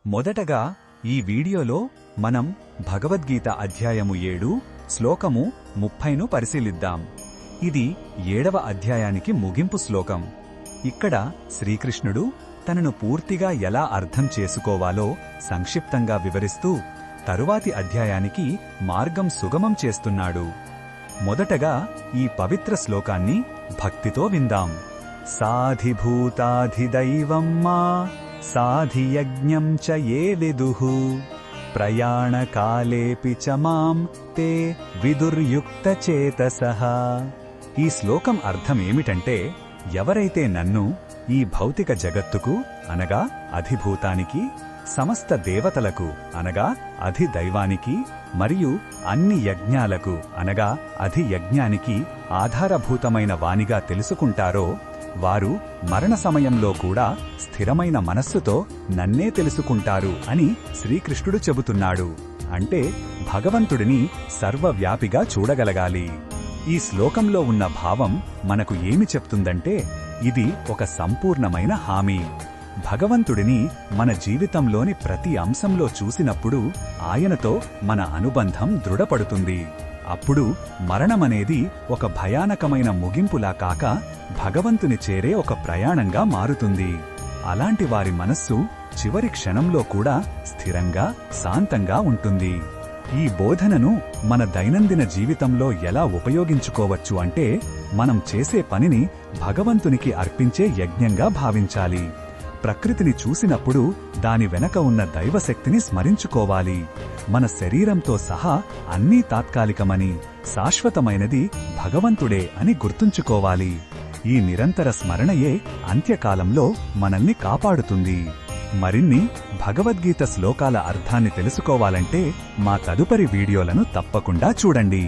మొదటగా ఈ వీడియోలో మనం భగవద్గీత అధ్యాయము 7 శ్లోకము 30ను పరిశీలిద్దాం. ఇది 7వ అధ్యాయానికి ముగింపు శ్లోకం. ఇక్కడ శ్రీకృష్ణుడు తనను పూర్తిగా ఎలా అర్థం చేసుకోవాలో సంక్షిప్తంగా వివరిస్తూ తరువాతి అధ్యాయానికి మార్గం సుగమం చేస్తున్నాడు. మొదటగా ఈ పవిత్ర శ్లోకాన్ని భక్తితో విందాం. సాధిభూతాధిదైవం మా సాధియజ్ఞం చ ఏ విదుః ప్రయాణకాలేపి చ మాం తే విదుర్యుక్తచేతసః. ఈ శ్లోకం అర్థం ఏమిటంటే, ఎవరైతే నన్ను ఈ భౌతిక జగత్తుకు అనగా అధిభూతానికి, సమస్త దేవతలకు అనగా అధిదైవానికి మరియు అన్ని యజ్ఞాలకు అనగా అధియజ్ఞానికి ఆధారభూతమైన వానిగా తెలుసుకుంటారో వారు మరణ సమయంలో కూడా స్థిరమైన మనస్సుతో నన్నే తెలుసుకుంటారు అని శ్రీకృష్ణుడు చెబుతున్నాడు. అంటే భగవంతుడిని సర్వవ్యాపిగా చూడగలగాలి. ఈ శ్లోకంలో ఉన్న భావం మనకు ఏమి చెప్తుందంటే, ఇది ఒక సంపూర్ణమైన హామీ. భగవంతుడిని మన జీవితంలోని ప్రతి అంశంలో చూసినప్పుడు ఆయనతో మన అనుబంధం దృఢపడుతుంది. అప్పుడు మరణమనేది ఒక భయానకమైన ముగింపులా కాక భగవంతుని చేరే ఒక ప్రయాణంగా మారుతుంది. అలాంటి వారి మనస్సు చివరి క్షణంలో కూడా స్థిరంగా శాంతంగా ఉంటుంది. ఈ బోధనను మన దైనందిన జీవితంలో ఎలా ఉపయోగించుకోవచ్చు అంటే, మనం చేసే పనిని భగవంతునికి అర్పించే యజ్ఞంగా భావించాలి. ప్రకృతిని చూసినప్పుడు దాని వెనక ఉన్న దైవశక్తిని స్మరించుకోవాలి. మన శరీరంతో సహా అన్నీ తాత్కాలికమని, శాశ్వతమైనది భగవంతుడే అని గుర్తుంచుకోవాలి. ఈ నిరంతర స్మరణయే అంత్యకాలంలో మనల్ని కాపాడుతుంది. మరిన్ని భగవద్గీత శ్లోకాల అర్థాన్ని తెలుసుకోవాలంటే మా తదుపరి వీడియోలను తప్పకుండా చూడండి.